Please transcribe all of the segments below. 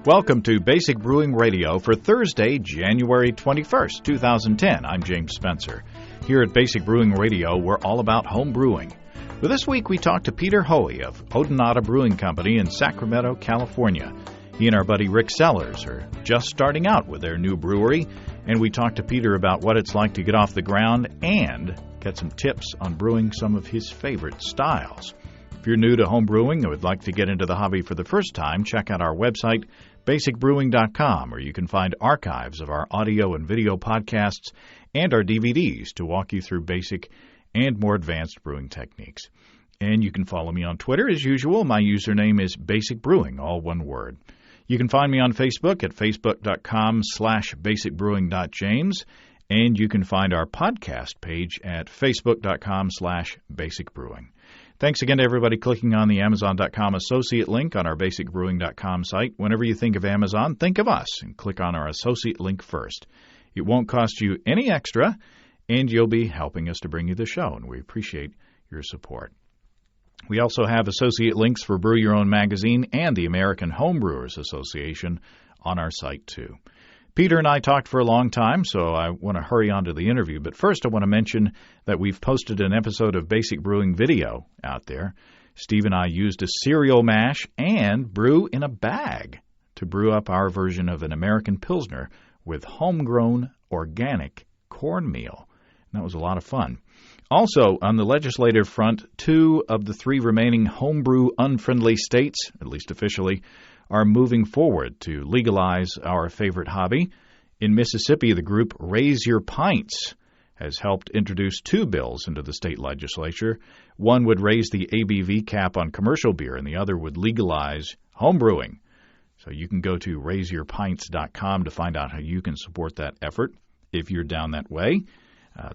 Welcome to Basic Brewing Radio for Thursday, January 21st, 2010. I'm James Spencer. Here at Basic Brewing Radio, we're all about home brewing. But this week, we talked to Peter Hoey of Odinata Brewing Company in Sacramento, California. He and our buddy Rick Sellers are just starting out with their new brewery, and we talked to Peter about what it's like to get off the ground and get some tips on brewing some of his favorite styles. If you're new to home brewing or would like to get into the hobby for the first time, check out our website, basicbrewing.com, where you can find archives of our audio and video podcasts and our DVDs to walk you through basic and more advanced brewing techniques. And you can follow me on Twitter as usual. My username is Basic Brewing, all one word. You can find me on Facebook at facebook.com/basicbrewing.james, and you can find our podcast page at facebook.com/basicbrewing. Thanks again to everybody clicking on the Amazon.com associate link on our basicbrewing.com site. Whenever you think of Amazon, think of us and click on our associate link first. It won't cost you any extra, and you'll be helping us to bring you the show, and we appreciate your support. We also have associate links for Brew Your Own magazine and the American Home Brewers Association on our site, too. Peter and I talked for a long time, so I want to hurry on to the interview. But first, I want to mention that we've posted an episode of Basic Brewing video out there. Steve and I used a cereal mash and brew in a bag to brew up our version of an American Pilsner with homegrown organic cornmeal. And that was a lot of fun. Also, on the legislative front, 2 of the 3 remaining homebrew unfriendly states, at least officially, are moving forward to legalize our favorite hobby. In Mississippi, the group Raise Your Pints has helped introduce 2 bills into the state legislature. One would raise the ABV cap on commercial beer, and the other would legalize homebrewing. So you can go to raiseyourpints.com to find out how you can support that effort if you're down that way.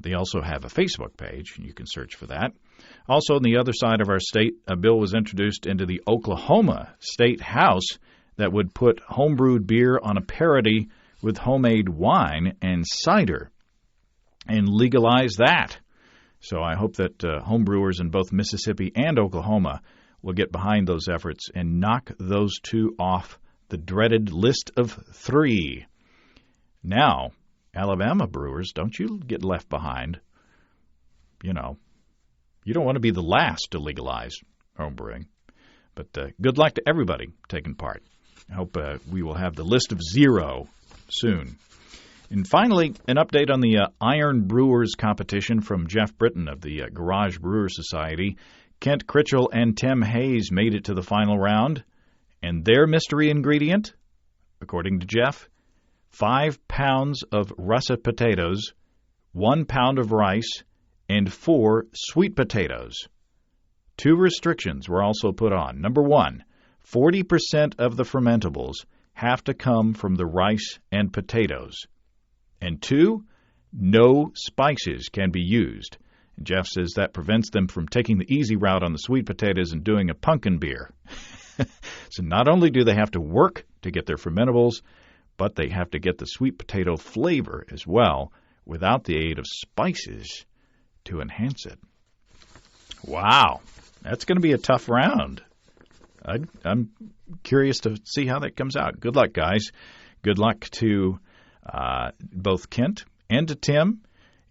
They also have a Facebook page, and you can search for that. Also, on the other side of our state, a bill was introduced into the Oklahoma State House that would put homebrewed beer on a parity with homemade wine and cider and legalize that. So I hope that homebrewers in both Mississippi and Oklahoma will get behind those efforts and knock those 2 off the dreaded list of 3. Now, Alabama brewers, don't you get left behind. You know, you don't want to be the last to legalize homebrewing. But good luck to everybody taking part. I hope we will have the list of 0 soon. And finally, an update on the Iron Brewers competition from Jeff Britton of the Garage Brewers Society. Kent Critchell and Tim Hayes made it to the final round. And their mystery ingredient, according to Jeff, 5 pounds of russet potatoes, 1 pound of rice, and 4 sweet potatoes. 2 restrictions were also put on. Number 1, 40% of the fermentables have to come from the rice and potatoes. And 2, no spices can be used. And Jeff says that prevents them from taking the easy route on the sweet potatoes and doing a pumpkin beer. So not only do they have to work to get their fermentables, but they have to get the sweet potato flavor as well without the aid of spices to enhance it. Wow, that's going to be a tough round. I'm curious to see how that comes out. Good luck, guys. Good luck to both Kent and to Tim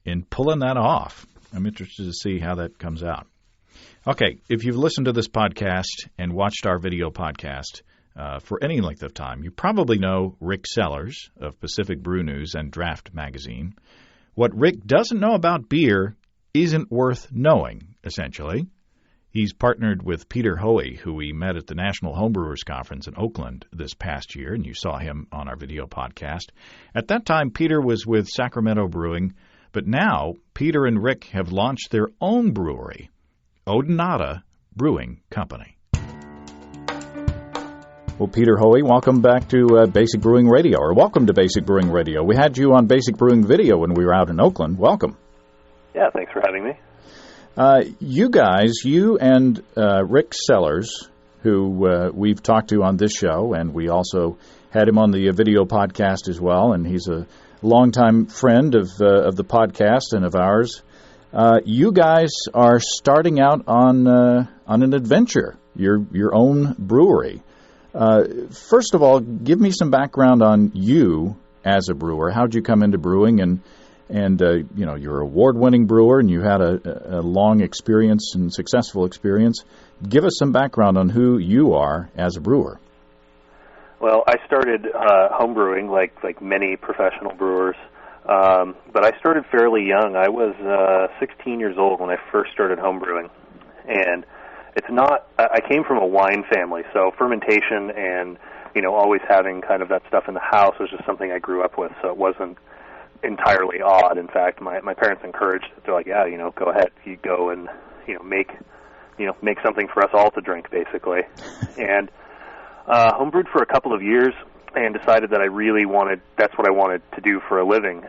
in pulling that off. I'm interested to see how that comes out. Okay, if you've listened to this podcast and watched our video podcast for any length of time, you probably know Rick Sellers of Pacific Brew News and Draft Magazine. What Rick doesn't know about beer isn't worth knowing, essentially. He's partnered with Peter Hoey, who we met at the National Homebrewers Conference in Oakland this past year, and you saw him on our video podcast. At that time, Peter was with Sacramento Brewing, but now Peter and Rick have launched their own brewery, Odinata Brewing Company. Well, Peter Hoey, welcome back to Basic Brewing Radio, or welcome to Basic Brewing Radio. We had you on Basic Brewing Video when we were out in Oakland. Welcome. Yeah, thanks for having me. You guys, you and Rick Sellers, who we've talked to on this show, and we also had him on the video podcast as well, and he's a longtime friend of the podcast and of ours. You guys are starting out on an adventure, your own brewery. First of all, give me some background on you as a brewer. How'd you come into brewing? And you're an award-winning brewer, and you had a long experience and successful experience. Give us some background on who you are as a brewer. Well, I started home brewing like many professional brewers, but I started fairly young. I was 16 years old when I first started home brewing, and I came from a wine family, so fermentation and always having kind of that stuff in the house was just something I grew up with. So it wasn't entirely odd. In fact, my parents encouraged it. They're like, yeah, go ahead, you go and make something for us all to drink, basically. And homebrewed for a couple of years and decided that that's what I wanted to do for a living.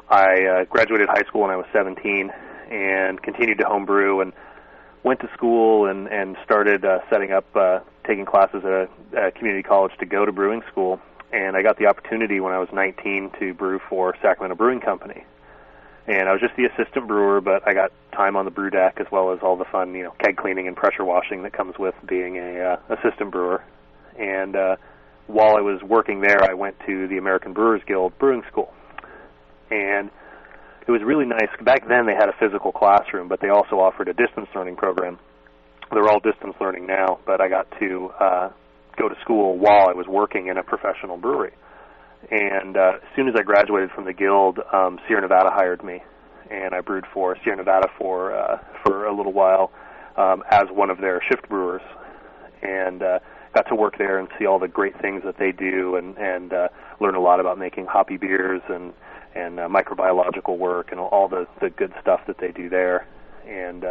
I graduated high school when I was 17 and continued to homebrew and went to school and started setting up, taking classes at a community college to go to brewing school. And I got the opportunity when I was 19 to brew for Sacramento Brewing Company. And I was just the assistant brewer, but I got time on the brew deck as well as all the fun, keg cleaning and pressure washing that comes with being a assistant brewer. And while I was working there, I went to the American Brewers Guild Brewing School. And it was really nice. Back then they had a physical classroom, but they also offered a distance learning program. They're all distance learning now, but I got to go to school while I was working in a professional brewery. And as soon as I graduated from the guild, Sierra Nevada hired me, and I brewed for Sierra Nevada for a little while as one of their shift brewers, and got to work there and see all the great things that they do, and learn a lot about making hoppy beers and microbiological work and all the good stuff that they do there. And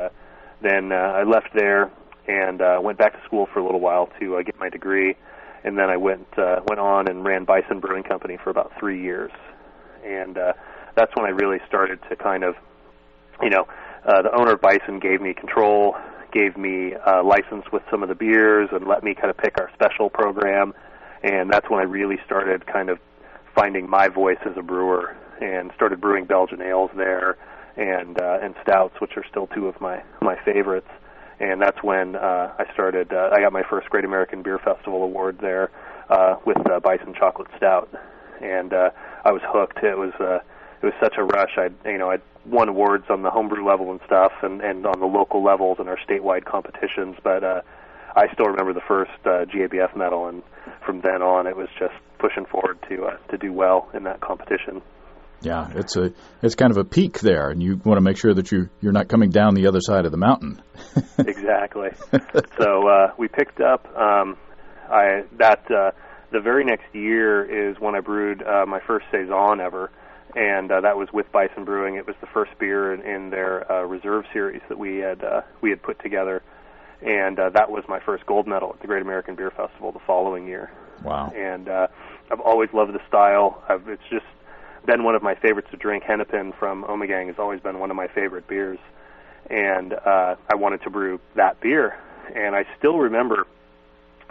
then I left there and went back to school for a little while to get my degree, and then I went on and ran Bison Brewing Company for about 3 years, and that's when I really started to kind of, the owner of Bison gave me control, gave me a license with some of the beers, and let me kind of pick our special program, and that's when I really started kind of finding my voice as a brewer, and started brewing Belgian ales there, and stouts, which are still two of my favorites. And that's when I started. I got my first Great American Beer Festival award there with Bison Chocolate Stout, and I was hooked. It was such a rush. I'd won awards on the homebrew level and stuff, and on the local levels and our statewide competitions. But I still remember the first GABF medal, and from then on, it was just pushing forward to do well in that competition. Yeah, it's kind of a peak there, and you want to make sure that you're not coming down the other side of the mountain. Exactly. So we picked up the very next year is when I brewed my first saison ever, and that was with Bison Brewing. It was the first beer in their reserve series that we had put together, and that was my first gold medal at the Great American Beer Festival the following year. Wow. And I've always loved the style. It's just been one of my favorites to drink. Hennepin from Omegang has always been one of my favorite beers, and I wanted to brew that beer. And I still remember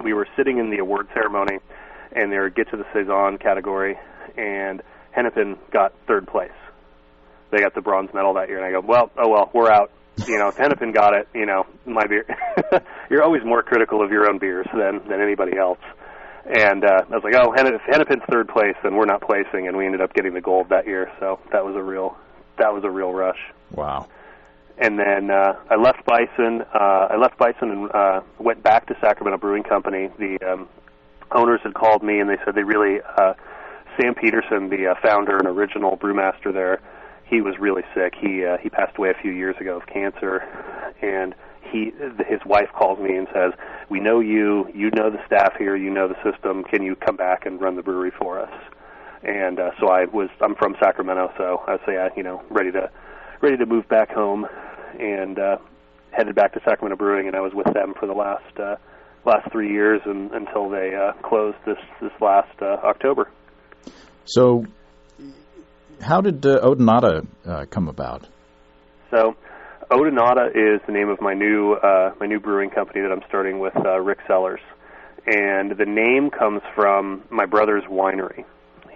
we were sitting in the award ceremony, and they were get to the saison category, and Hennepin got third place. They got the bronze medal that year, and I go, well, we're out. If Hennepin got it, my beer. You're always more critical of your own beers than anybody else. And I was like, if Hennepin's third place, then we're not placing, and we ended up getting the gold that year. So that was a real rush. Wow. And then I left Bison. And went back to Sacramento Brewing Company. The owners had called me, and they said they really Sam Peterson, the founder and original brewmaster there, he was really sick. He passed away a few years ago of cancer, and his wife calls me and says, "We know you know the staff here, you know the system. Can you come back and run the brewery for us?" And so I'm from Sacramento, so I was ready to move back home, and headed back to Sacramento Brewing, and I was with them for the last 3 years until they closed this last October. So, how did Odonata come about? So, Odonata is the name of my new brewing company that I'm starting with Rick Sellers, and the name comes from my brother's winery.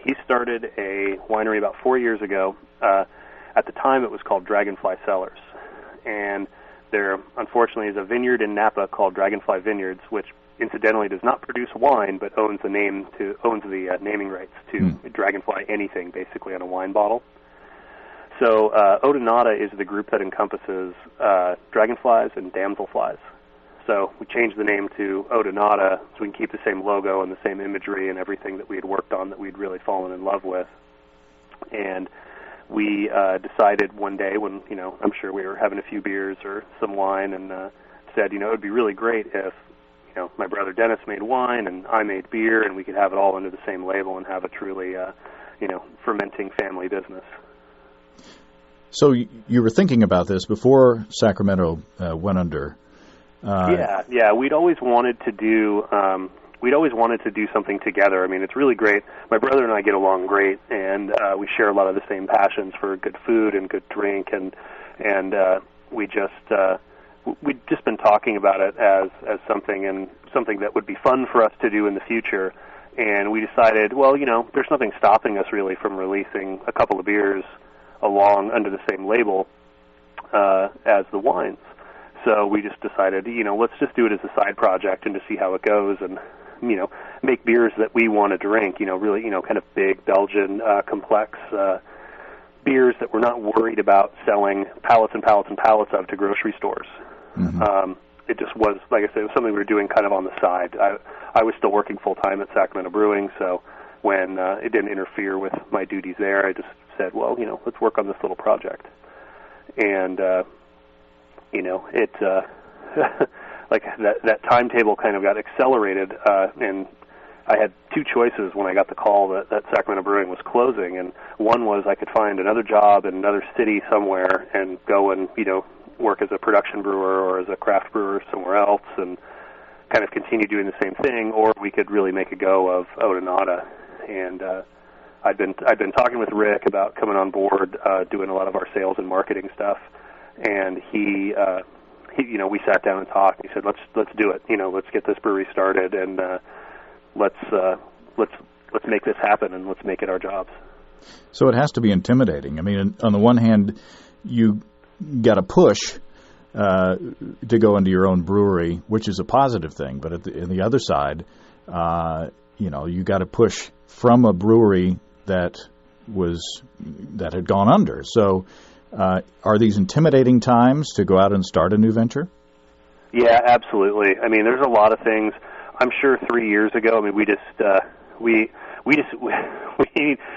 He started a winery about 4 years ago. At the time, it was called Dragonfly Cellars, and there, unfortunately, is a vineyard in Napa called Dragonfly Vineyards, which incidentally does not produce wine, but owns the naming rights to Dragonfly anything, basically, on a wine bottle. So Odonata is the group that encompasses dragonflies and damselflies. So we changed the name to Odonata so we can keep the same logo and the same imagery and everything that we had worked on that we'd really fallen in love with. And we decided one day when, I'm sure we were having a few beers or some wine and said, it would be really great if, my brother Dennis made wine and I made beer and we could have it all under the same label and have a truly, fermenting family business. So you were thinking about this before Sacramento went under. Yeah. We'd always wanted to do something together. I mean, it's really great. My brother and I get along great, and we share a lot of the same passions for good food and good drink, and we'd just been talking about it as something that would be fun for us to do in the future. And we decided, well, there's nothing stopping us really from releasing a couple of beers along under the same label as the wines. So we just decided, let's just do it as a side project and to see how it goes and, make beers that we want to drink, really, kind of big Belgian complex beers that we're not worried about selling pallets and pallets and pallets of to grocery stores. Mm-hmm. It just was, like I said, it was something we were doing kind of on the side. I was still working full-time at Sacramento Brewing, so when it didn't interfere with my duties there, I just said, well, let's work on this little project. And, it like that timetable kind of got accelerated, and I had two choices when I got the call that Sacramento Brewing was closing, and one was I could find another job in another city somewhere and go and, work as a production brewer or as a craft brewer somewhere else and kind of continue doing the same thing, or we could really make a go of Odonata. And I'd been talking with Rick about coming on board, doing a lot of our sales and marketing stuff, and he we sat down and talked. He said, let's do it. Let's get this brewery started, and let's make this happen, and let's make it our jobs. So it has to be intimidating. I mean, on the one hand, you got to push to go into your own brewery, which is a positive thing. But on the other side, you got to push from a brewery that had gone under. So are these intimidating times to go out and start a new venture? Yeah, absolutely. I mean, there's a lot of things. I'm sure 3 years ago, I mean,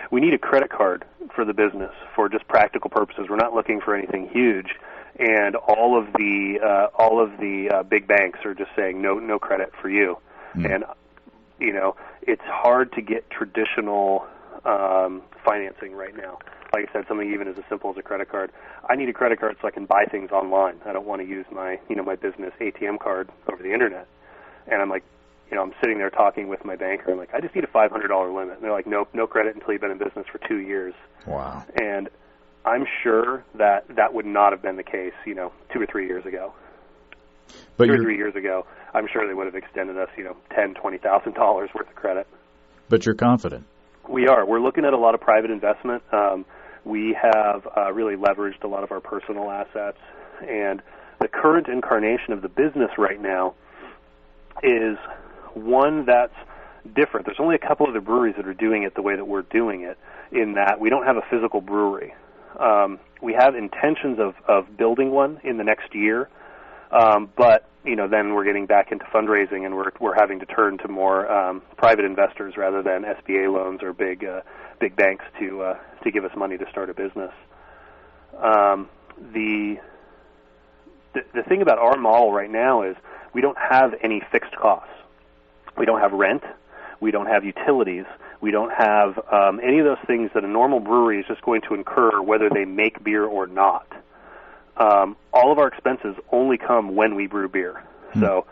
we need a credit card for the business for just practical purposes. We're not looking for anything huge, and all of the big banks are just saying no credit for you. And it's hard to get traditional financing right now. Like I said, something even as simple as a credit card. I need a credit card so I can buy things online. I don't want to use my business ATM card over the internet. And I'm like, I'm sitting there talking with my banker. I'm like, I just need a $500 limit. And they're like, nope, no credit until you've been in business for 2 years. Wow. And I'm sure that would not have been the case, 2 or 3 years ago. But 2 or 3 years ago, I'm sure they would have extended us, $10,000, $20,000 worth of credit. But you're confident. We are. We're looking at a lot of private investment. We have really leveraged a lot of our personal assets. And the current incarnation of the business right now is one that's different. There's only a couple of the breweries that are doing it the way that we're doing it, in that we don't have a physical brewery. We have intentions of building one in the next year, but then we're getting back into fundraising, and we're having to turn to more private investors rather than SBA loans or big banks to give us money to start a business. The thing about our model right now is we don't have any fixed costs. We don't have rent. We don't have utilities. We don't have any of those things that a normal brewery is just going to incur whether they make beer or not. All of our expenses only come when we brew beer. So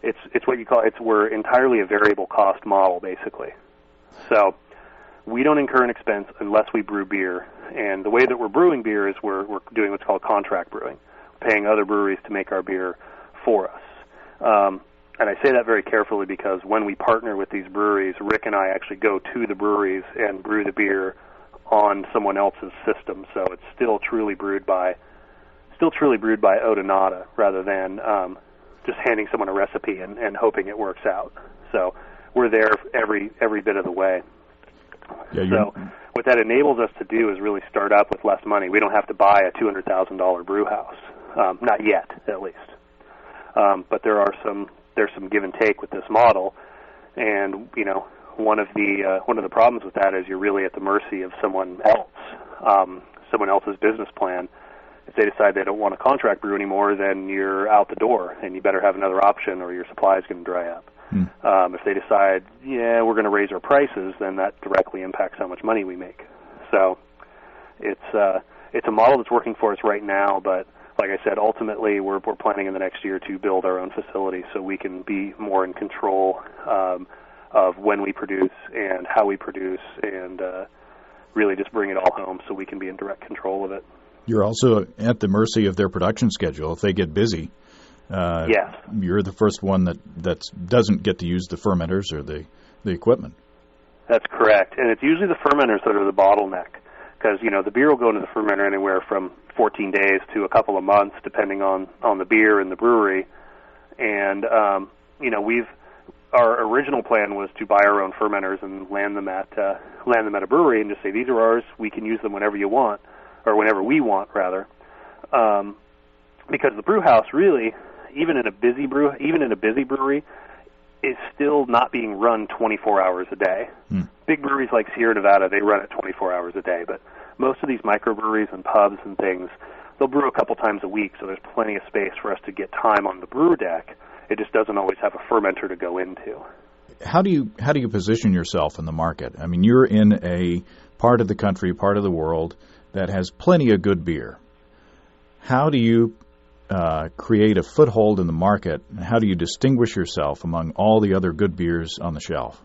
it's what you call we're entirely a variable cost model, basically. So we don't incur an expense unless we brew beer. And the way that we're brewing beer is we're doing what's called contract brewing, paying other breweries to make our beer for us. And I say that very carefully because when we partner with these breweries, Rick and I actually go to the breweries and brew the beer on someone else's system. So it's still truly brewed by still truly brewed by eau de nata rather than just handing someone a recipe and hoping it works out. So we're there every bit of the way. Yeah, so what that enables us to do is really start up with less money. We don't have to buy a $200,000 brew house, not yet, at least. But there's some give and take with this model, and one of the problems with that is you're really at the mercy of someone else's business plan. If they decide they don't want a contract brew anymore, then you're out the door, and you better have another option, or your supply is going to dry up. If they decide, we're going to raise our prices, then that directly impacts how much money we make. So it's a model that's working for us right now, but like I said, ultimately we're planning in the next year to build our own facility so we can be more in control of when we produce and how we produce, and really just bring it all home so we can be in direct control of it. You're also at the mercy of their production schedule. If they get busy, yes, you're the first one that doesn't get to use the fermenters or the equipment. That's correct, and it's usually the fermenters that are the bottleneck, because the beer will go into the fermenter anywhere from 14 days to a couple of months, depending on the beer and the brewery. And our original plan was to buy our own fermenters and land them at a brewery and just say, these are ours. We can use them whenever you want, or whenever we want, rather. Because the brew house really, even in a busy brewery, is still not being run 24 hours a day. Big breweries like Sierra Nevada, they run it 24 hours a day, but most of these microbreweries and pubs and things, they'll brew a couple times a week, so there's plenty of space for us to get time on the brew deck. It just doesn't always have a fermenter to go into. How do you position yourself in the market? I mean, you're in a part of the country, part of the world that has plenty of good beer. How do you create a foothold in the market, and how do you distinguish yourself among all the other good beers on the shelf?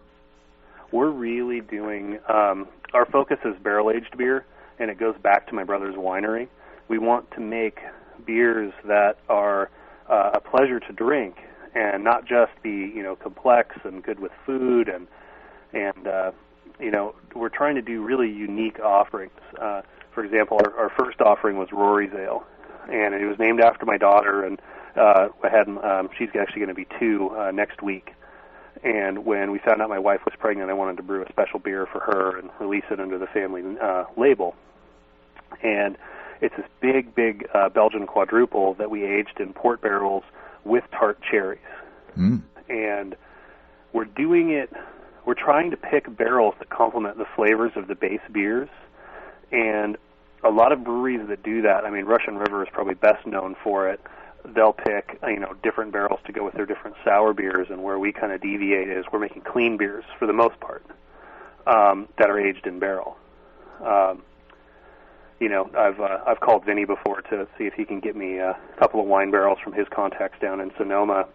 We're really doing, our focus is barrel-aged beer, and it goes back to my brother's winery. We want to make beers that are a pleasure to drink and not just be, complex and good with food, and we're trying to do really unique offerings. For example, our first offering was Rory's Ale, and it was named after my daughter, and she's actually going to be 2 next week. And when we found out my wife was pregnant, I wanted to brew a special beer for her and release it under the family label. And it's this big Belgian quadruple that we aged in port barrels with tart cherries. And we're trying to pick barrels that complement the flavors of the base beers. And a lot of breweries that do that, I mean, Russian River is probably best known for it. They'll pick, different barrels to go with their different sour beers, and where we kind of deviate is we're making clean beers for the most part that are aged in barrel. I've called Vinny before to see if he can get me a couple of wine barrels from his contacts down in Sonoma,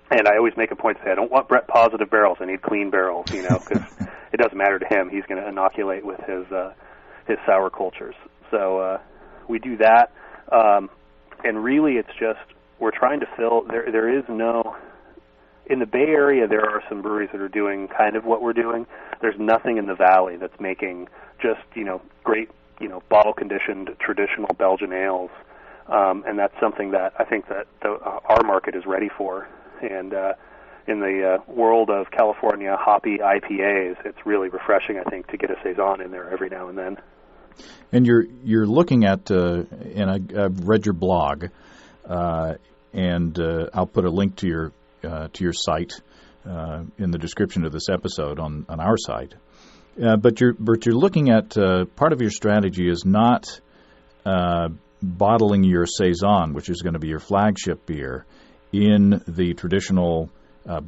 and I always make a point to say I don't want Brett positive barrels. I need clean barrels, because it doesn't matter to him. He's going to inoculate with his sour cultures. So we do that. And really, it's just we're trying to fill. There is no in the Bay Area. There are some breweries that are doing kind of what we're doing. There's nothing in the Valley that's making just great bottle conditioned traditional Belgian ales, and that's something that I think that our market is ready for. And in the world of California hoppy IPAs, it's really refreshing, I think, to get a saison in there every now and then. And you're looking at, and I've read your blog, and I'll put a link to your site in the description of this episode on our site. But you're looking at part of your strategy is not bottling your saison, which is going to be your flagship beer, in the traditional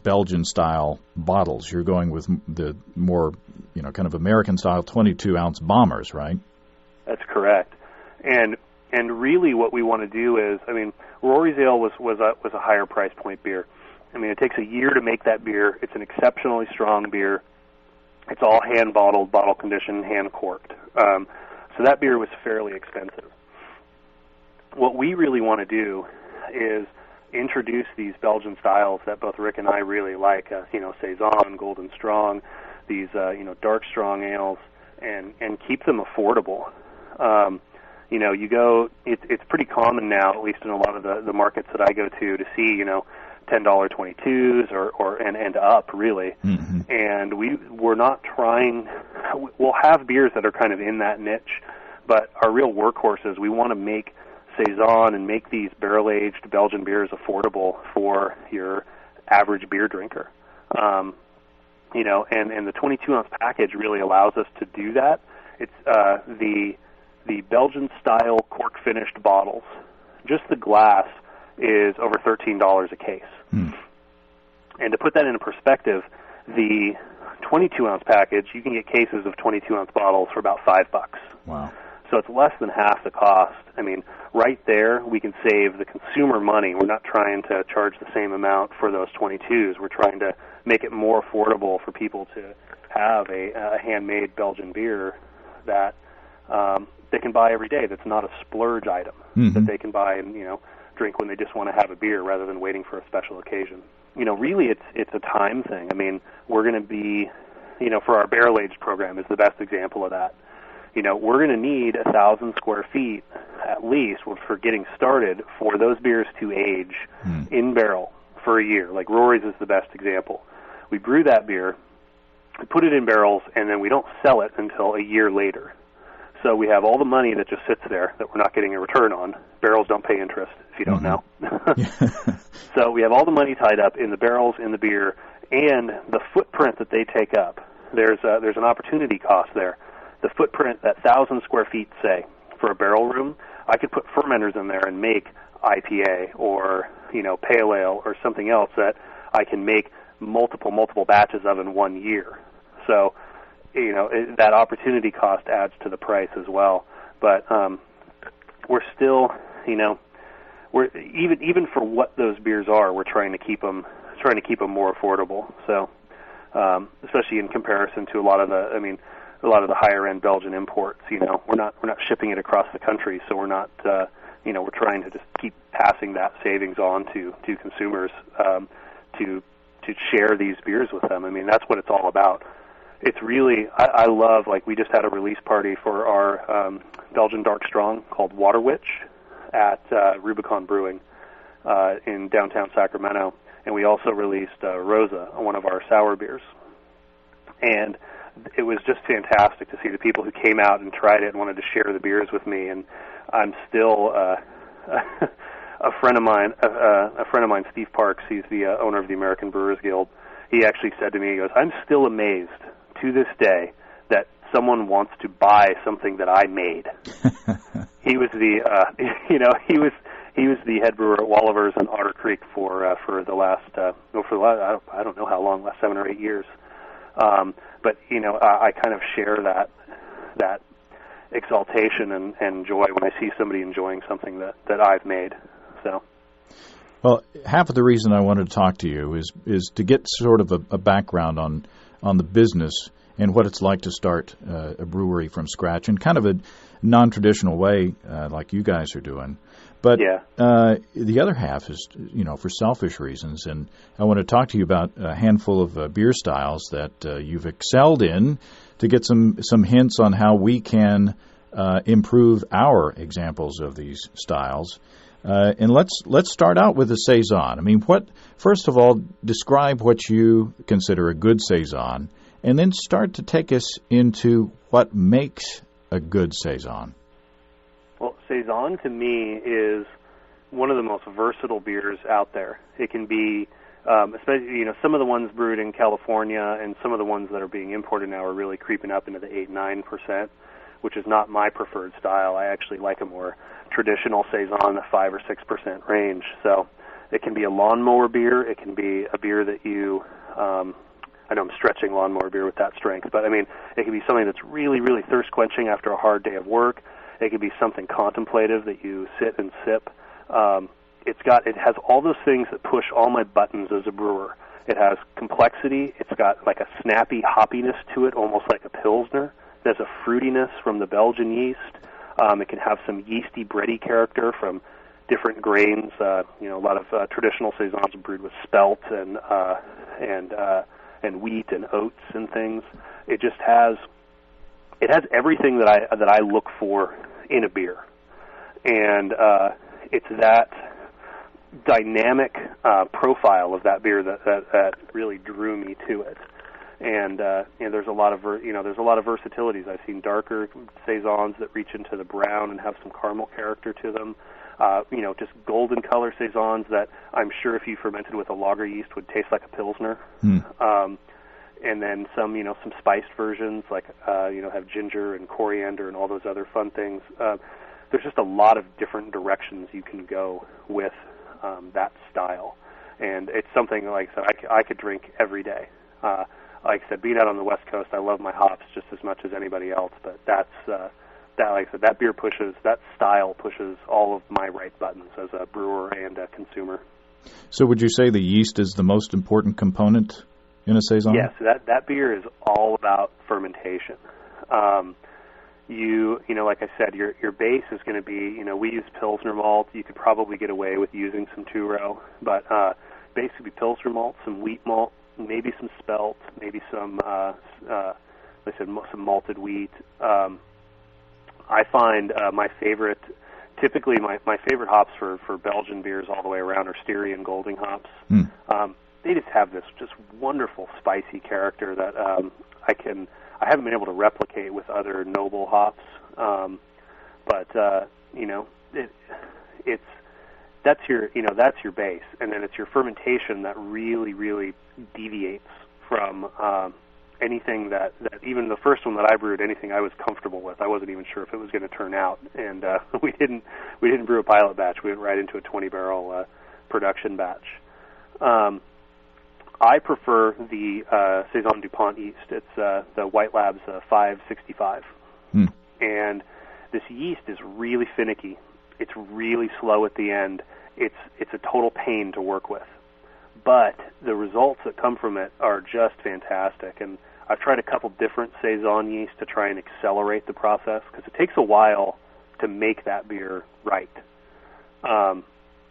Belgian style bottles. You're going with the more kind of American style 22-ounce bombers, right? That's correct. And really what we want to do is, Rory's Ale was a higher price point beer. It takes a year to make that beer. It's an exceptionally strong beer. It's all hand bottled, bottle conditioned, hand corked. So that beer was fairly expensive. What we really want to do is introduce these Belgian styles that both Rick and I really like, saison, golden strong, these dark strong ales, and keep them affordable. You go. It's pretty common now, at least in a lot of the markets that I go to see $10.22s and up really. Mm-hmm. And we're not trying. We'll have beers that are kind of in that niche, but our real workhorses, we want to make saison and make these barrel-aged Belgian beers affordable for your average beer drinker. And the 22-ounce package really allows us to do that. It's the Belgian-style cork-finished bottles. Just the glass is over $13 a case. Hmm. And to put that into perspective, the 22-ounce package, you can get cases of 22-ounce bottles for about $5. Wow. So it's less than half the cost. I mean, right there, we can save the consumer money. We're not trying to charge the same amount for those 22s. We're trying to make it more affordable for people to have a handmade Belgian beer that they can buy every day. That's not a splurge item that they can buy and drink when they just want to have a beer rather than waiting for a special occasion. Really, it's a time thing. I mean, we're going to be, for our barrel-aged program is the best example of that. We're going to need 1,000 square feet at least for getting started for those beers to age in barrel for a year. Like Rory's is the best example. We brew that beer, we put it in barrels, and then we don't sell it until a year later. So we have all the money that just sits there that we're not getting a return on. Barrels don't pay interest, if you don't know. So we have all the money tied up in the barrels, in the beer, and the footprint that they take up. There's an opportunity cost there. The footprint, that 1,000 square feet, say, for a barrel room, I could put fermenters in there and make IPA or, pale ale or something else that I can make multiple batches of in 1 year. So, that opportunity cost adds to the price as well. But we're still, we're even for what those beers are, we're trying to keep them more affordable. So, especially in comparison to a lot of the higher end Belgian imports, we're not shipping it across the country, so we're not, we're trying to just keep passing that savings on to consumers to share these beers with them. I mean, that's what it's all about. It's really, I love, like we just had a release party for our Belgian Dark Strong called Water Witch at Rubicon Brewing in downtown Sacramento, and we also released Rosa, one of our sour beers. And it was just fantastic to see the people who came out and tried it and wanted to share the beers with me. And I'm still a friend of mine, Steve Parks. He's the owner of the American Brewers Guild. He actually said to me, he goes, "I'm still amazed to this day that someone wants to buy something that I made." He was the, he was the head brewer at Walliver's in Otter Creek for the last, I don't know how long, last 7 or 8 years. But I kind of share that exaltation and joy when I see somebody enjoying something that I've made. So, well, half of the reason I wanted to talk to you is to get sort of a background on the business and what it's like to start a brewery from scratch in kind of a non-traditional way, like you guys are doing. But yeah. The other half is, for selfish reasons. And I want to talk to you about a handful of beer styles that you've excelled in to get some hints on how we can improve our examples of these styles. And let's start out with the saison. I mean, first of all, describe what you consider a good saison, and then start to take us into what makes a good saison. Well, saison to me is one of the most versatile beers out there. It can be, especially some of the ones brewed in California and some of the ones that are being imported now are really creeping up into the 8-9%, which is not my preferred style. I actually like a more traditional saison, the 5 or 6% range. So it can be a lawnmower beer. It can be a beer that you, I know I'm stretching lawnmower beer with that strength, but I mean, it can be something that's really, really thirst quenching after a hard day of work. It could be something contemplative that you sit and sip. It has all those things that push all my buttons as a brewer. It has complexity. It's got like a snappy hoppiness to it, almost like a Pilsner. There's a fruitiness from the Belgian yeast. It can have some yeasty, bready character from different grains. A lot of traditional saisons are brewed with spelt and wheat and oats and things. It has everything that I look for in a beer. And it's that dynamic profile of that beer that really drew me to it. And there's a lot of versatilities. I've seen darker saisons that reach into the brown and have some caramel character to them. Just golden color saisons that I'm sure if you fermented with a lager yeast would taste like a pilsner. And then some spiced versions like have ginger and coriander and all those other fun things. There's just a lot of different directions you can go with that style, and it's something like I said I could drink every day. Like I said, being out on the West Coast, I love my hops just as much as anybody else. But like I said, that style pushes all of my right buttons as a brewer and a consumer. So would you say the yeast is the most important component in a saison? Yes, that beer is all about fermentation. Like I said, your base is going to be, we use Pilsner malt. You could probably get away with using some two-row, but basically Pilsner malt, some wheat malt, maybe some spelt, maybe some, some malted wheat. I find typically my favorite hops for Belgian beers all the way around are Styrian Golding hops. They just have this just wonderful spicy character that I haven't been able to replicate with other noble hops, that's your base, and then it's your fermentation that really, really deviates from anything that even the first one that I brewed, anything I was comfortable with. I wasn't even sure if it was going to turn out, and we didn't brew a pilot batch. We went right into a 20-barrel production batch. I prefer the Saison DuPont yeast. It's the White Labs 565. And this yeast is really finicky. It's really slow at the end. It's a total pain to work with. But the results that come from it are just fantastic. And I've tried a couple different Saison yeast to try and accelerate the process because it takes a while to make that beer right. And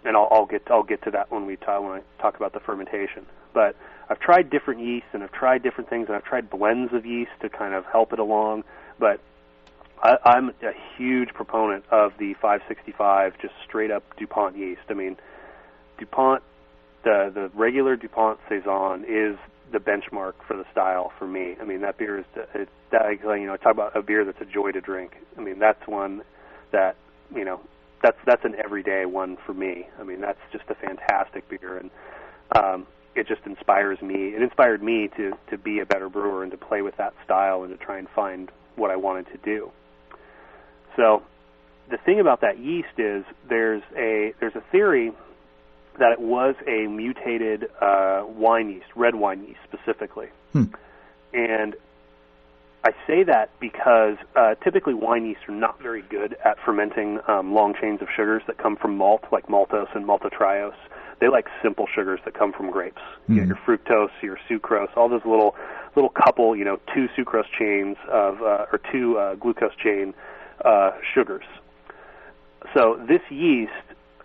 I'll get to that when I talk about the fermentation. But I've tried different yeasts, and I've tried different things, and I've tried blends of yeast to kind of help it along. But I'm a huge proponent of the 565, just straight up DuPont yeast. I mean, DuPont, the regular DuPont Saison is the benchmark for the style for me. I mean, that beer talk about a beer that's a joy to drink. I mean, that's one that, that's an everyday one for me. I mean, that's just a fantastic beer, and it just inspires me. It inspired me to be a better brewer and to play with that style and to try and find what I wanted to do. So the thing about that yeast is there's a theory that it was a mutated wine yeast, red wine yeast specifically. And I say that because typically wine yeasts are not very good at fermenting long chains of sugars that come from malt, like maltose and maltotriose. They like simple sugars that come from grapes. You know, your fructose, your sucrose, all those little couple, two sucrose chains or two glucose chain sugars. So this yeast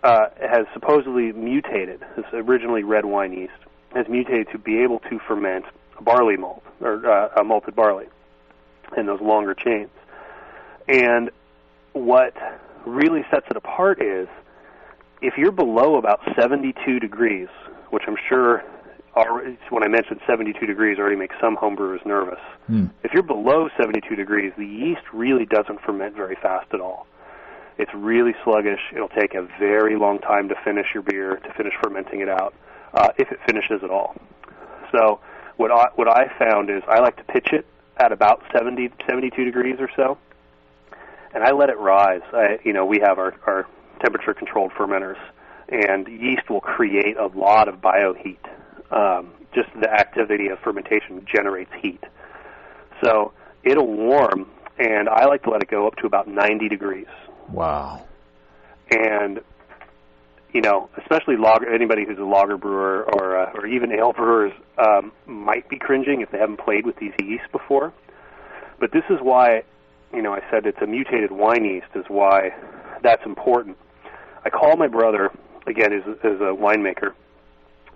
has supposedly mutated. This originally red wine yeast has mutated to be able to ferment a barley malt or a malted barley in those longer chains. And what really sets it apart is if you're below about 72 degrees, which I'm sure when I mentioned 72 degrees already makes some homebrewers nervous. If you're below 72 degrees, the yeast really doesn't ferment very fast at all. It's really sluggish. It'll take a very long time to finish your beer, to finish fermenting it out, if it finishes at all. So what I found is I like to pitch it at about 72 degrees or so, and I let it rise. We have our temperature-controlled fermenters, and yeast will create a lot of bioheat. Just the activity of fermentation generates heat. So it'll warm, and I like to let it go up to about 90 degrees. Wow. And, especially anybody who's a lager brewer or even ale brewers might be cringing if they haven't played with these yeasts before. But this is why, I said it's a mutated wine yeast is why that's important. I call my brother, again, is a winemaker,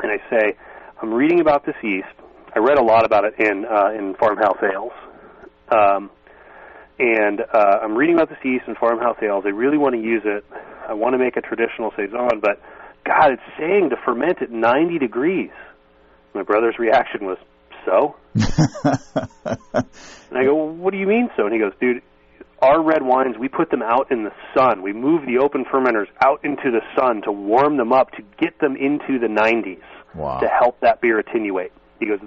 and I say, I'm reading about this yeast. I read a lot about it in Farmhouse Ales. And I'm reading about this yeast in farmhouse ales. I really want to use it. I want to make a traditional saison, but God, it's saying to ferment at 90 degrees. My brother's reaction was, so? And I go, well, what do you mean so? And he goes, dude, our red wines, we put them out in the sun. We move the open fermenters out into the sun to warm them up, to get them into the 90s, wow, to help that beer attenuate. He goes,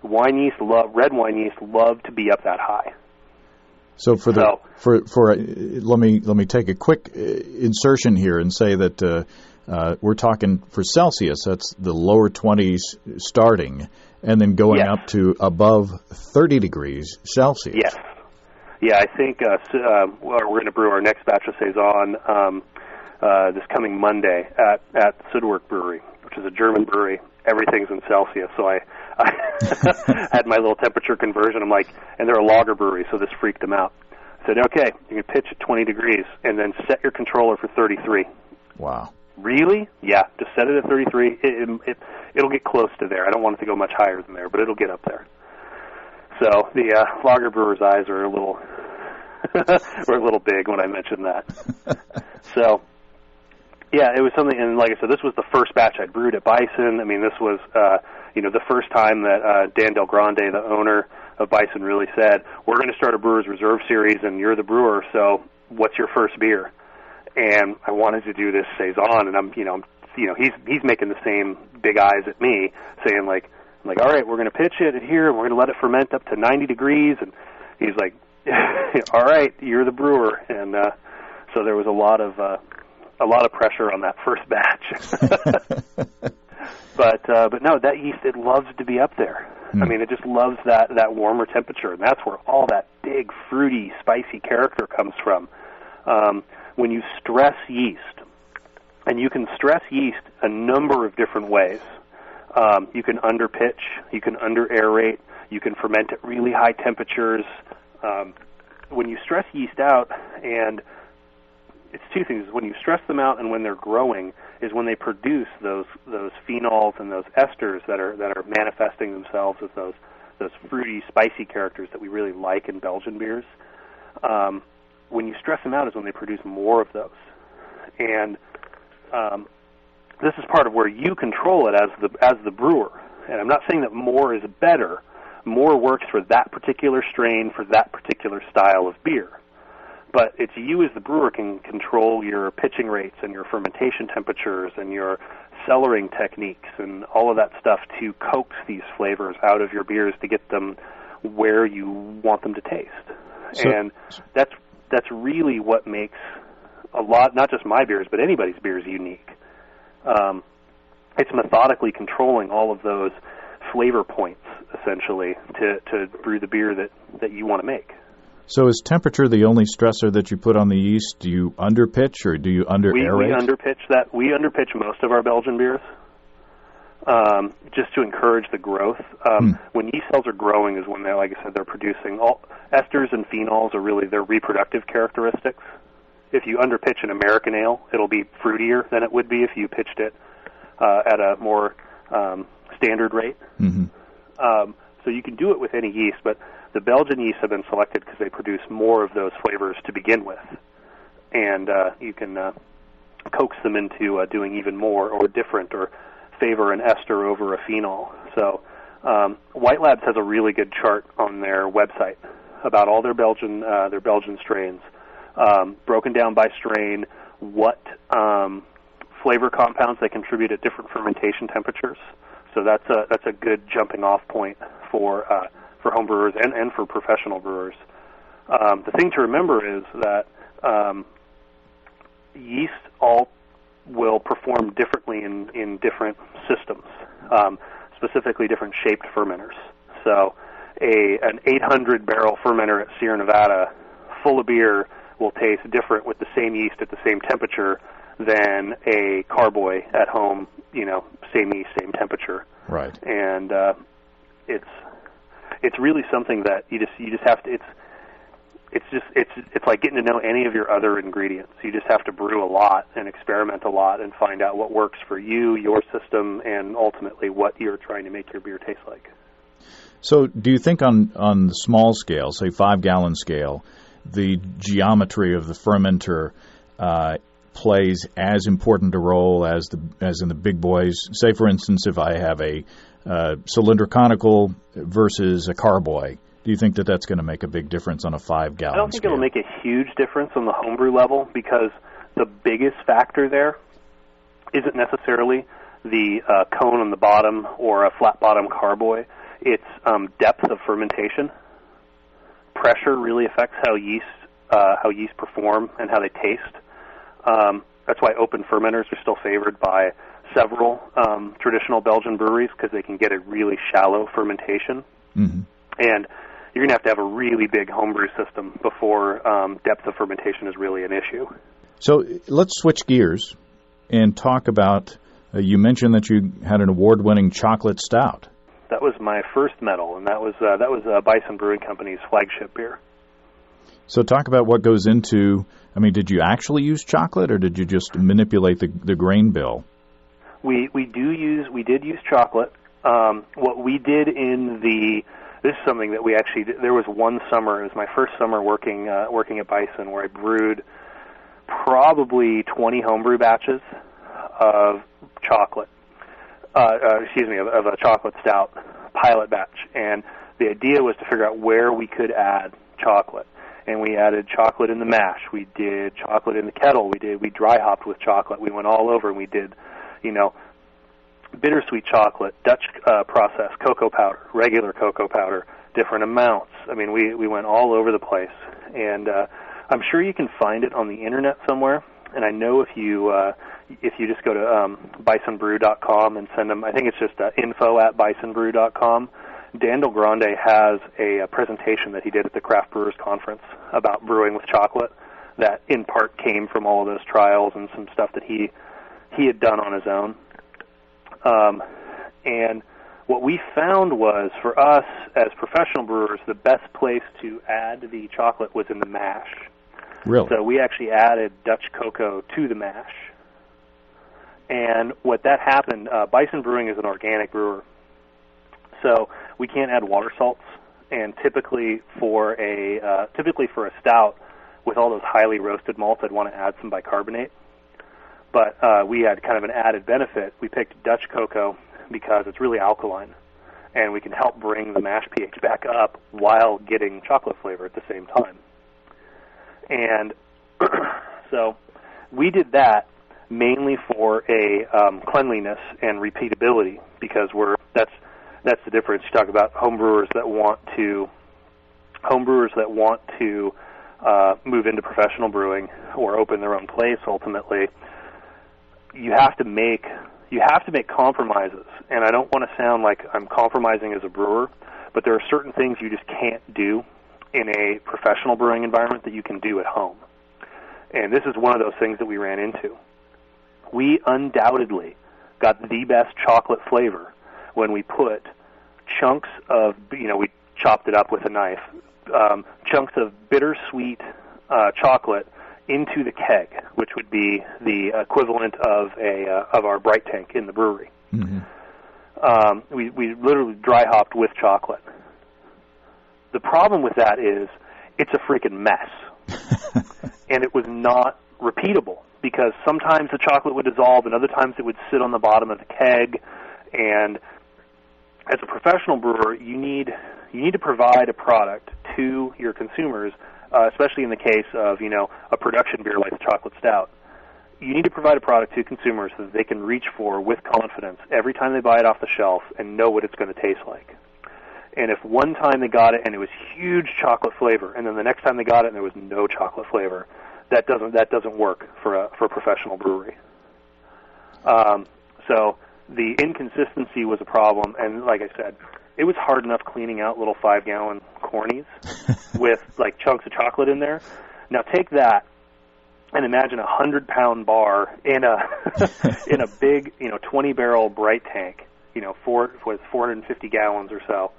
red wine yeast love to be up that high. So let me take a quick insertion here and say that we're talking for Celsius, that's the lower 20s starting, and then going yes. up to above 30 degrees Celsius. Yes. Yeah, I think we're going to brew our next batch of saison this coming Monday at Sudwerk Brewery, which is a German brewery. Everything's in Celsius, so I had my little temperature conversion. I'm like, and they're a lager brewery, so this freaked them out. I said, okay, you can pitch at 20 degrees and then set your controller for 33. Wow. Really? Yeah, just set it at 33. It'll get close to there. I don't want it to go much higher than there, but it'll get up there. So the lager brewer's eyes are a little were a little big when I mentioned that. So, yeah, it was something, and like I said, this was the first batch I brewed at Bison. I mean, this was, the first time that Dan Del Grande, the owner of Bison, really said, we're going to start a Brewers Reserve series, and you're the brewer, so what's your first beer? And I wanted to do this saison, and he's making the same big eyes at me, saying like, I'm like, all right, we're going to pitch it here, and we're going to let it ferment up to 90 degrees, and he's like, all right, you're the brewer, and so there was a lot of pressure on that first batch. But no, that yeast, it loves to be up there. I mean, it just loves that warmer temperature, and that's where all that big, fruity, spicy character comes from. When you stress yeast, and you can stress yeast a number of different ways. You can underpitch, you can under-aerate, you can ferment at really high temperatures. When you stress yeast out, and it's two things. When you stress them out and when they're growing is when they produce those phenols and those esters that are manifesting themselves as those fruity, spicy characters that we really like in Belgian beers. When you stress them out is when they produce more of those. And this is part of where you control it as the brewer. And I'm not saying that more is better. More works for that particular strain, for that particular style of beer. But it's you as the brewer can control your pitching rates and your fermentation temperatures and your cellaring techniques and all of that stuff to coax these flavors out of your beers to get them where you want them to taste. And that's really what makes a lot, not just my beers, but anybody's beers unique. It's methodically controlling all of those flavor points, essentially, to brew the beer that you want to make. So is temperature the only stressor that you put on the yeast? Do you underpitch or do you under-aerate? We underpitch that. We underpitch most of our Belgian beers, just to encourage the growth. When yeast cells are growing is when like I said, they're producing esters and phenols are really their reproductive characteristics. If you underpitch an American ale, it'll be fruitier than it would be if you pitched it at a more standard rate. Mm-hmm. So you can do it with any yeast, but the Belgian yeasts have been selected because they produce more of those flavors to begin with. And you can coax them into doing even more or different or favor an ester over a phenol. So White Labs has a really good chart on their website about all their Belgian strains, broken down by strain, what flavor compounds they contribute at different fermentation temperatures. So that's a good jumping off point for home brewers and for professional brewers. The thing to remember is that yeast all will perform differently in different systems, specifically different shaped fermenters. So an 800 barrel fermenter at Sierra Nevada full of beer will taste different with the same yeast at the same temperature than a carboy at home, same yeast, same temperature. Right. And it's really something that you just have to. It's like getting to know any of your other ingredients. You just have to brew a lot and experiment a lot and find out what works for you, your system, and ultimately what you're trying to make your beer taste like. So do you think on the small scale, say 5-gallon scale, the geometry of the fermenter plays as important a role as in the big boys. Say, for instance, if I have a cylinder conical versus a carboy, do you think that that's going to make a big difference on a 5-gallon I don't think scale? it'll make a huge difference on the homebrew level, because the biggest factor there isn't necessarily the cone on the bottom or a flat bottom carboy. It's depth of fermentation. Pressure really affects how yeast perform and how they taste. That's why open fermenters are still favored by several traditional Belgian breweries, because they can get a really shallow fermentation. Mm-hmm. And you're going to have a really big homebrew system before depth of fermentation is really an issue. So let's switch gears and talk about, you mentioned that you had an award-winning chocolate stout. That was my first medal, and that was Bison Brewing Company's flagship beer. So talk about what goes into, I mean, did you actually use chocolate, or did you just manipulate the grain bill? We did use chocolate. What we did this is something that we actually did. There was one summer, it was my first summer working at Bison, where I brewed probably 20 homebrew batches of chocolate. Of a chocolate stout pilot batch. And the idea was to figure out where we could add chocolate. And we added chocolate in the mash. We did chocolate in the kettle. We dry hopped with chocolate. We went all over, and we did, bittersweet chocolate, Dutch process, cocoa powder, regular cocoa powder, different amounts. I mean, we went all over the place. And I'm sure you can find it on the internet somewhere. And I know if you just go to bisonbrew.com and send them, I think it's just info@bisonbrew.com, Dan Del Grande has a presentation that he did at the Craft Brewers Conference about brewing with chocolate that in part came from all of those trials and some stuff that he had done on his own. And what we found was, for us as professional brewers, the best place to add the chocolate was in the mash. Really? So we actually added Dutch cocoa to the mash. And what that happened, Bison Brewing is an organic brewer, so we can't add water salts. And typically for a stout with all those highly roasted malts, I'd want to add some bicarbonate. But we had kind of an added benefit. We picked Dutch cocoa because it's really alkaline, and we can help bring the mash pH back up while getting chocolate flavor at the same time. And so we did that mainly for a cleanliness and repeatability, because that's the difference. You talk about homebrewers that want to move into professional brewing or open their own place. Ultimately, you have to make compromises. And I don't want to sound like I'm compromising as a brewer, but there are certain things you just can't do in a professional brewing environment that you can do at home. And this is one of those things that we ran into. We undoubtedly got the best chocolate flavor when we put chunks of, we chopped it up with a knife, chunks of bittersweet chocolate into the keg, which would be the equivalent of our bright tank in the brewery. Mm-hmm. We literally dry hopped with chocolate. The problem with that is it's a freaking mess. And it was not repeatable, because sometimes the chocolate would dissolve and other times it would sit on the bottom of the keg. And as a professional brewer, you need to provide a product to your consumers, especially in the case of, a production beer like the chocolate stout. You need to provide a product to consumers that they can reach for with confidence every time they buy it off the shelf and know what it's going to taste like. And if one time they got it and it was huge chocolate flavor, and then the next time they got it and there was no chocolate flavor, that doesn't work for a professional brewery. So the inconsistency was a problem, and like I said, it was hard enough cleaning out little 5-gallon cornies with like chunks of chocolate in there. Now take that and imagine a 100-pound bar in a big 20-barrel bright tank, 450 gallons or so,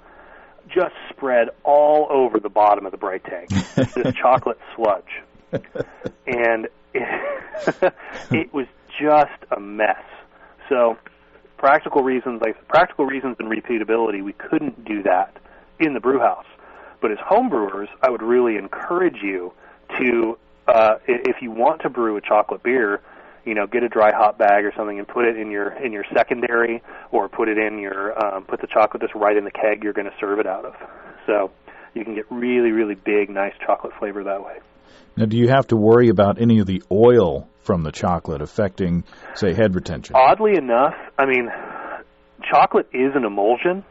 just spread all over the bottom of the bright tank. This chocolate sludge. And it was just a mess. So practical reasons and repeatability, we couldn't do that in the brew house. But as home brewers, I would really encourage you to, if you want to brew a chocolate beer, get a dry hop bag or something and put it in your secondary, or put it in your put the chocolate just right in the keg you're going to serve it out of. So you can get really, really big, nice chocolate flavor that way. Now, do you have to worry about any of the oil from the chocolate affecting, say, head retention? Oddly enough, chocolate is an emulsion,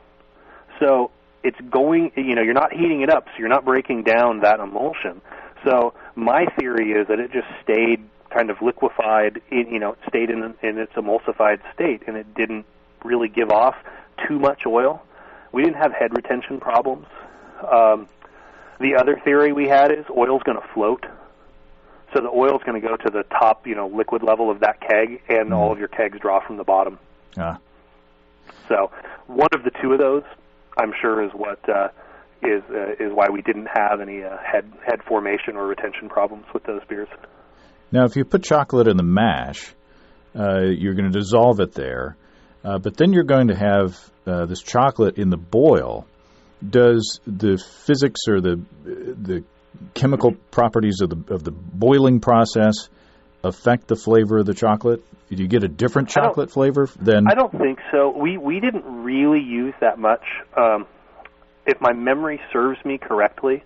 so it's going, you're not heating it up, so you're not breaking down that emulsion. So my theory is that it just stayed kind of liquefied, it stayed in its emulsified state, and it didn't really give off too much oil. We didn't have head retention problems. The other theory we had is oil's going to float. So the oil's going to go to the top, liquid level of that keg, and all of your kegs draw from the bottom. So one of the two of those, I'm sure, is what is why we didn't have any head formation or retention problems with those beers. Now, if you put chocolate in the mash, you're going to dissolve it there, but then you're going to have this chocolate in the boil. Does the physics or the chemical properties of the boiling process affect the flavor of the chocolate? Do you get a different chocolate flavor than? I don't think so. We didn't really use that much. If my memory serves me correctly,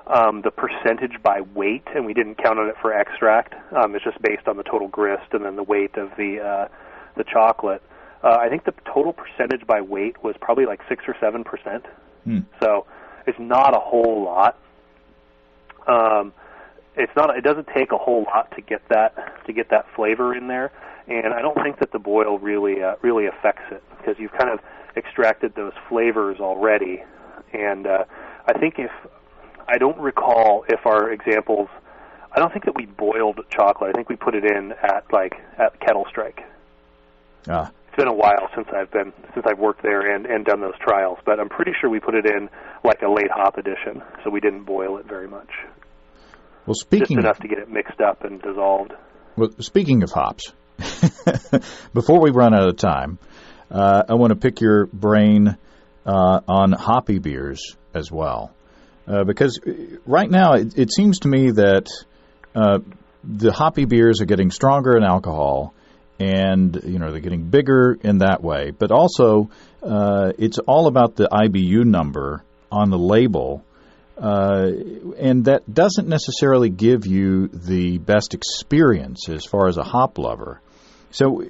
the percentage by weight, and we didn't count on it for extract. It's just based on the total grist and then the weight of the chocolate. I think the total percentage by weight was probably like 6 or 7%. So it's not a whole lot. It doesn't take a whole lot to get that flavor in there, and I don't think that the boil really affects it, because you've kind of extracted those flavors already. And I think I don't recall if our examples, I don't think that we boiled chocolate. I think we put it in at kettle strike. It's been a while since I've worked there and done those trials, but I'm pretty sure we put it in like a late hop addition, so we didn't boil it very much. Well, just enough to get it mixed up and dissolved. Well, speaking of hops, before we run out of time, I want to pick your brain on hoppy beers as well, because right now it seems to me that the hoppy beers are getting stronger in alcohol, and they're getting bigger in that way. But also, it's all about the IBU number on the label. And that doesn't necessarily give you the best experience as far as a hop lover. So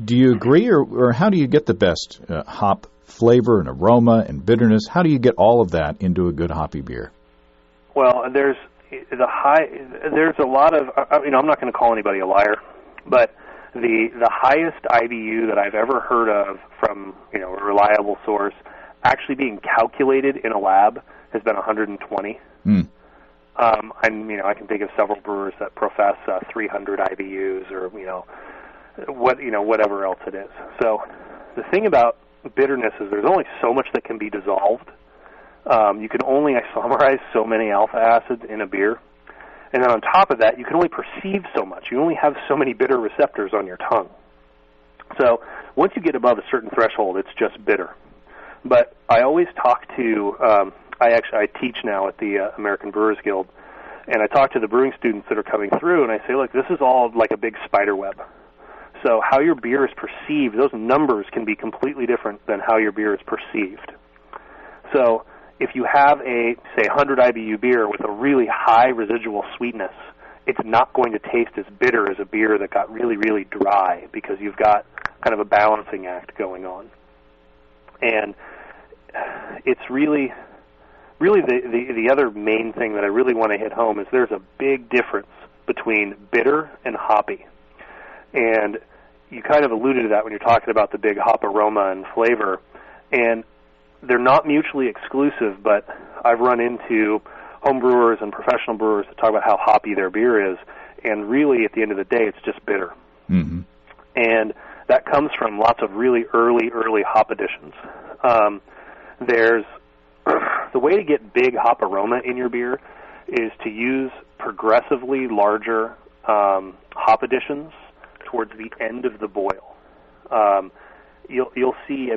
do you agree, or how do you get the best hop flavor and aroma and bitterness? How do you get all of that into a good hoppy beer? Well, there's a lot of, I'm not going to call anybody a liar, but the highest IBU that I've ever heard of from a reliable source actually being calculated in a lab has been 120. I can think of several brewers that profess 300 IBUs or whatever else it is. So the thing about bitterness is there's only so much that can be dissolved. You can only isomerize so many alpha acids in a beer, and then on top of that, you can only perceive so much. You only have so many bitter receptors on your tongue. So once you get above a certain threshold, it's just bitter. But I always talk to I teach now at the American Brewers Guild, and I talk to the brewing students that are coming through, and I say, look, this is all like a big spider web. So how your beer is perceived, those numbers can be completely different than how your beer is perceived. So if you have a, say, 100 IBU beer with a really high residual sweetness, it's not going to taste as bitter as a beer that got really, really dry, because you've got kind of a balancing act going on. And it's really the other main thing that I really want to hit home is there's a big difference between bitter and hoppy. And you kind of alluded to that when you're talking about the big hop aroma and flavor. And they're not mutually exclusive, but I've run into home brewers and professional brewers that talk about how hoppy their beer is, and really at the end of the day it's just bitter. Mm-hmm. And that comes from lots of really early hop additions. There's the way to get big hop aroma in your beer is to use progressively larger hop additions towards the end of the boil. You'll see,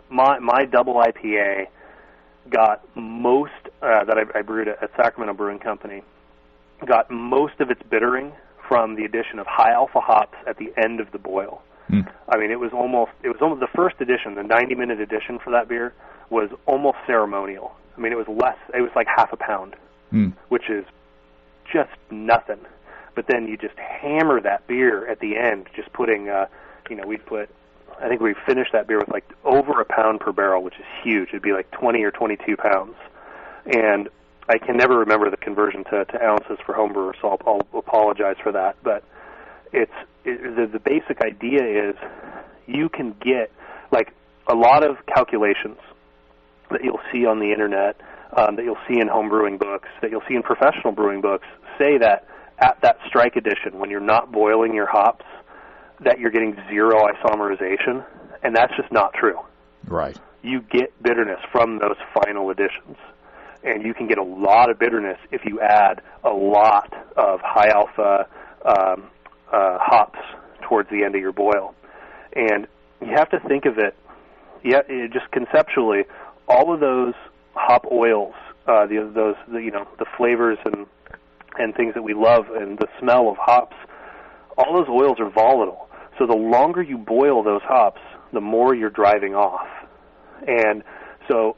my double IPA got most, that I brewed at Sacramento Brewing Company, got most of its bittering from the addition of high alpha hops at the end of the boil. I mean, it was almost the first edition, the 90-minute edition for that beer was almost ceremonial. I mean, it was like half a pound, which is just nothing. But then you just hammer that beer at the end, just putting, I think we finished that beer with like over a pound per barrel, which is huge. It'd be like 20 or 22 pounds. And I can never remember the conversion to ounces for homebrewers, so I'll apologize for that. But the basic idea is you can get, like, a lot of calculations that you'll see on the internet, that you'll see in home brewing books, that you'll see in professional brewing books, say that at that strike edition, when you're not boiling your hops, that you're getting zero isomerization, and that's just not true. Right. You get bitterness from those final additions, and you can get a lot of bitterness if you add a lot of high alpha hops towards the end of your boil. And you have to think of it, just conceptually, all of those hop oils, the flavors and things that we love, and the smell of hops, all those oils are volatile. So the longer you boil those hops, the more you're driving off. And so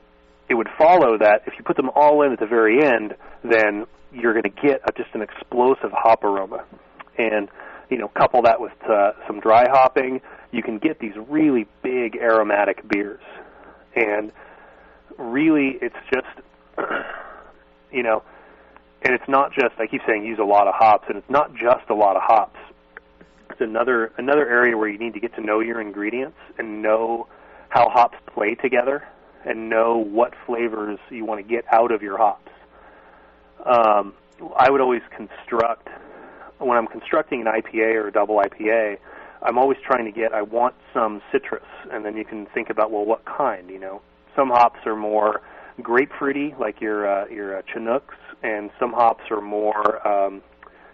it would follow that if you put them all in at the very end, then you're going to get just an explosive hop aroma. And, couple that with some dry hopping, you can get these really big aromatic beers. And really, it's just, and it's not just, I keep saying use a lot of hops, and it's not just a lot of hops. It's another area where you need to get to know your ingredients and know how hops play together and know what flavors you want to get out of your hops. I would always construct, when I'm constructing an IPA or a double IPA, I'm always trying to I want some citrus, and then you can think about, well, what kind, Some hops are more grapefruity, like your Chinooks, and some hops are more,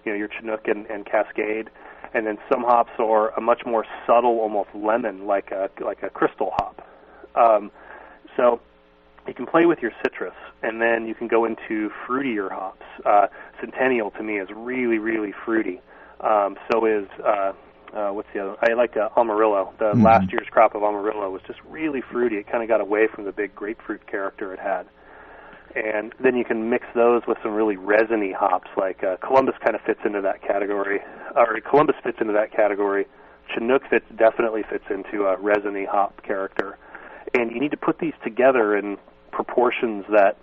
your Chinook and Cascade, and then some hops are a much more subtle, almost lemon, like a crystal hop. So you can play with your citrus, and then you can go into fruitier hops. Centennial, to me, is really, really fruity. So is, what's the other one? I like Amarillo. The last year's crop of Amarillo was just really fruity. It kind of got away from the big grapefruit character it had. And then you can mix those with some really resiny hops, like Columbus kind of fits into that category. Or Columbus fits into that category. Chinook definitely fits into a resiny hop character. And you need to put these together in proportions that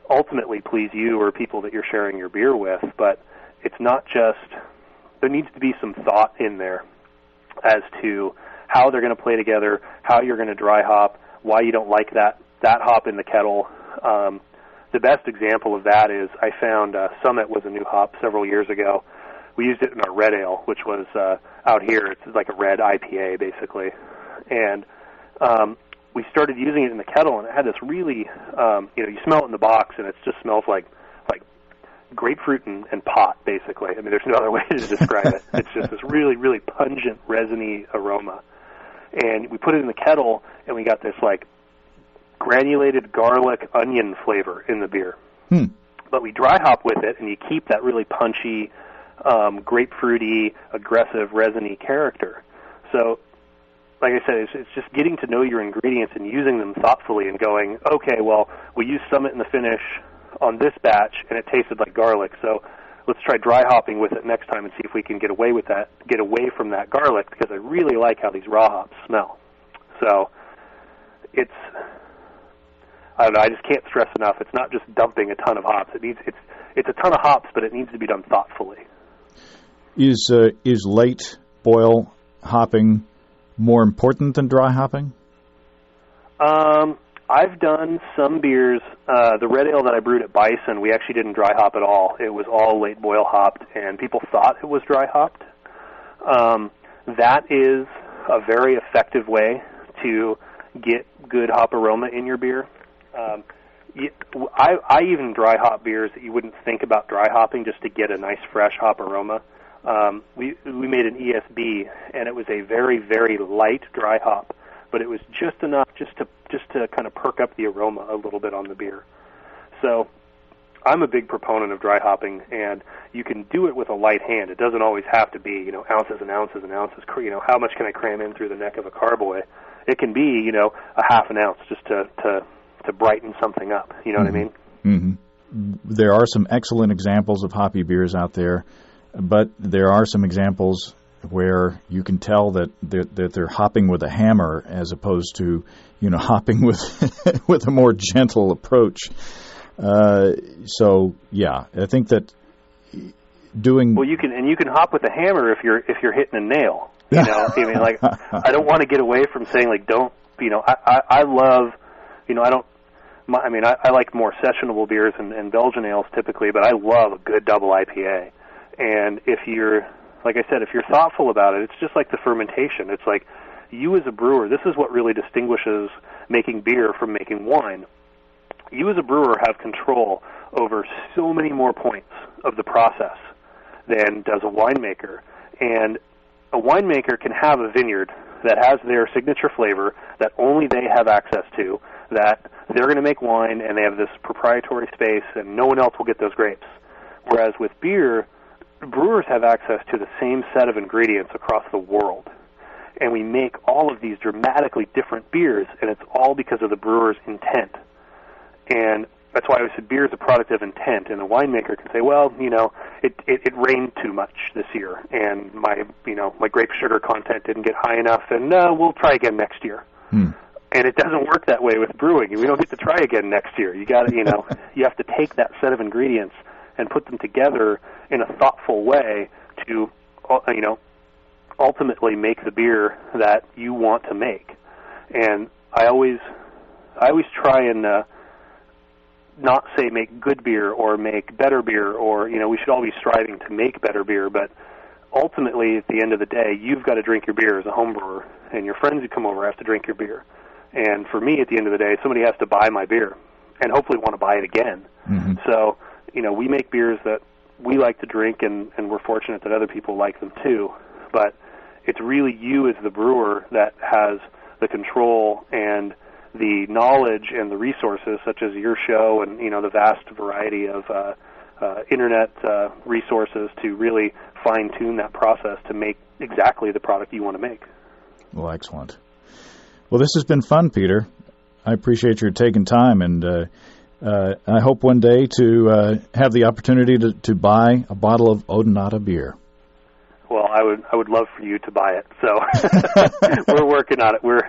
ultimately please you or people that you're sharing your beer with. But it's not just, there needs to be some thought in there as to how they're going to play together, how you're going to dry hop, why you don't like that hop in the kettle. The best example of that is I found Summit was a new hop several years ago. We used it in our red ale, which was out here. It's like a red IPA, basically. And we started using it in the kettle, and it had this really, you smell it in the box, and it just smells like grapefruit and pot, basically. I mean, there's no other way to describe it. It's just this really, really pungent, resiny aroma. And we put it in the kettle, and we got this, granulated garlic onion flavor in the beer. But we dry hop with it, and you keep that really punchy, grapefruity, aggressive, resiny character. So, like I said, it's just getting to know your ingredients and using them thoughtfully and going, okay, well, we used Summit in the finish on this batch, and it tasted like garlic, so let's try dry hopping with it next time and see if we can get away from that garlic, because I really like how these raw hops smell. So I don't know, I just can't stress enough, it's not just dumping a ton of hops. It's a ton of hops, but it needs to be done thoughtfully. Is late boil hopping more important than dry hopping? I've done some beers. The red ale that I brewed at Bison, we actually didn't dry hop at all. It was all late boil hopped, and people thought it was dry hopped. That is a very effective way to get good hop aroma in your beer. I even dry hop beers that you wouldn't think about dry hopping just to get a nice fresh hop aroma. We made an ESB, and it was a very, very light dry hop, but it was just enough just to kind of perk up the aroma a little bit on the beer. So I'm a big proponent of dry hopping, and you can do it with a light hand. It doesn't always have to be, ounces and ounces and ounces. How much can I cram in through the neck of a carboy? It can be, a half an ounce just to brighten something up. You know what I mean? Mm-hmm. There are some excellent examples of hoppy beers out there, but there are some examples where you can tell that they're hopping with a hammer as opposed to, hopping with with a more gentle approach. So yeah, I think that doing you can hop with a hammer if you're hitting a nail. I mean, like, I don't want to get away from saying, like, don't. I love. I like more sessionable beers and Belgian ales typically, but I love a good double IPA. And if you're, like I said, if you're thoughtful about it, it's just like the fermentation. It's like, you as a brewer, this is what really distinguishes making beer from making wine. You as a brewer have control over so many more points of the process than does a winemaker. And a winemaker can have a vineyard that has their signature flavor that only they have access to, that they're going to make wine, and they have this proprietary space, and no one else will get those grapes. Whereas with beer, brewers have access to the same set of ingredients across the world. And we make all of these dramatically different beers, and it's all because of the brewer's intent. And that's why I said beer is a product of intent, and a winemaker can say, well, it rained too much this year, and my grape sugar content didn't get high enough, and we'll try again next year. And it doesn't work that way with brewing. We don't get to try again next year. You got to, you have to take that set of ingredients and put them together in a thoughtful way to, ultimately make the beer that you want to make. And I always try and not say make good beer or make better beer, or we should all be striving to make better beer, but ultimately at the end of the day, you've got to drink your beer as a home brewer, and your friends who come over have to drink your beer. And for me, at the end of the day, somebody has to buy my beer and hopefully want to buy it again. Mm-hmm. So, we make beers that we like to drink, and we're fortunate that other people like them too. But it's really you as the brewer that has the control and the knowledge and the resources, such as your show and, the vast variety of internet resources, to really fine-tune that process to make exactly the product you want to make. Well, excellent. Well, this has been fun, Peter. I appreciate your taking time, and I hope one day to have the opportunity to buy a bottle of Odonata beer. Well, I would love for you to buy it. So we're working on it. We're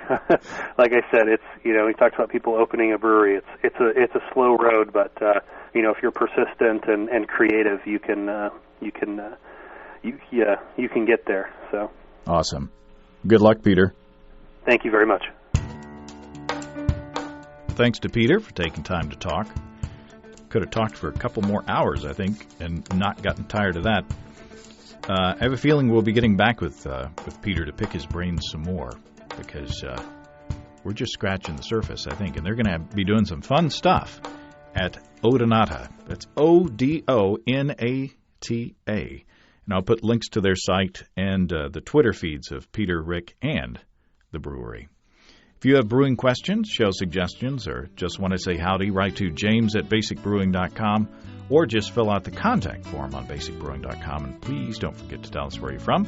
like I said, it's we talked about people opening a brewery. It's a slow road, but if you're persistent and creative, you can get there. So awesome. Good luck, Peter. Thank you very much. Thanks to Peter for taking time to talk. Could have talked for a couple more hours, I think, and not gotten tired of that. I have a feeling we'll be getting back with Peter to pick his brains some more, because we're just scratching the surface, I think, and they're going to be doing some fun stuff at Odonata. That's Odonata. And I'll put links to their site and the Twitter feeds of Peter, Rick, and the brewery. If you have brewing questions, show suggestions, or just want to say howdy, write to james@basicbrewing.com, or just fill out the contact form on basicbrewing.com. And please don't forget to tell us where you're from.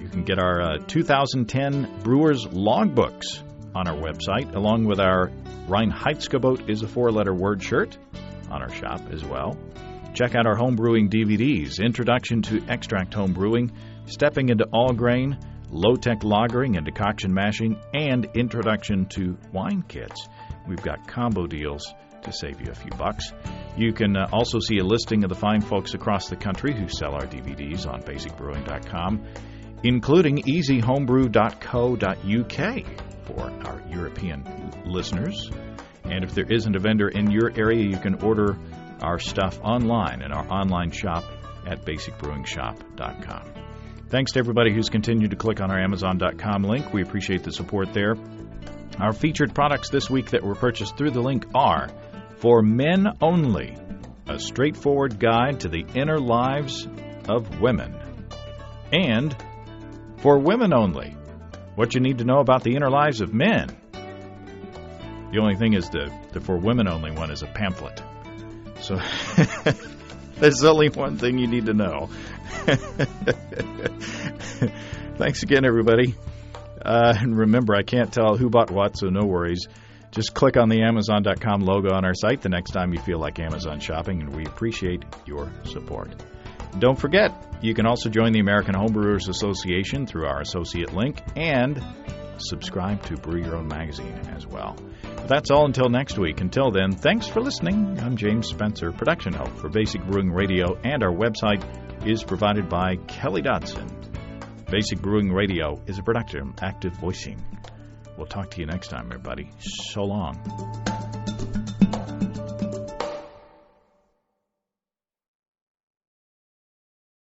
You can get our 2010 Brewers Logbooks on our website, along with our Reinheitsgebot is a 4-letter word shirt on our shop as well. Check out our home brewing DVDs, Introduction to Extract Home Brewing, Stepping into All Grain, Low-Tech Lagering and Decoction Mashing, and Introduction to Wine Kits. We've got combo deals to save you a few bucks. You can also see a listing of the fine folks across the country who sell our DVDs on basicbrewing.com, including easyhomebrew.co.uk for our European listeners. And if there isn't a vendor in your area, you can order our stuff online in our online shop at basicbrewingshop.com. Thanks to everybody who's continued to click on our Amazon.com link. We appreciate the support there. Our featured products this week that were purchased through the link are For Men Only, a straightforward guide to the inner lives of women, and For Women Only, what you need to know about the inner lives of men. The only thing is the for women only one is a pamphlet. So there's only one thing you need to know. Thanks again, everybody. And remember, I can't tell who bought what, so no worries. Just click on the Amazon.com logo on our site the next time you feel like Amazon shopping, and we appreciate your support. Don't forget, you can also join the American Homebrewers Association through our associate link and subscribe to Brew Your Own magazine as well. That's all until next week. Until then, thanks for listening. I'm James Spencer, production help for Basic Brewing Radio, and our website is provided by Kelly Dodson. Basic Brewing Radio is a production of Active Voicing. We'll talk to you next time, everybody. So long.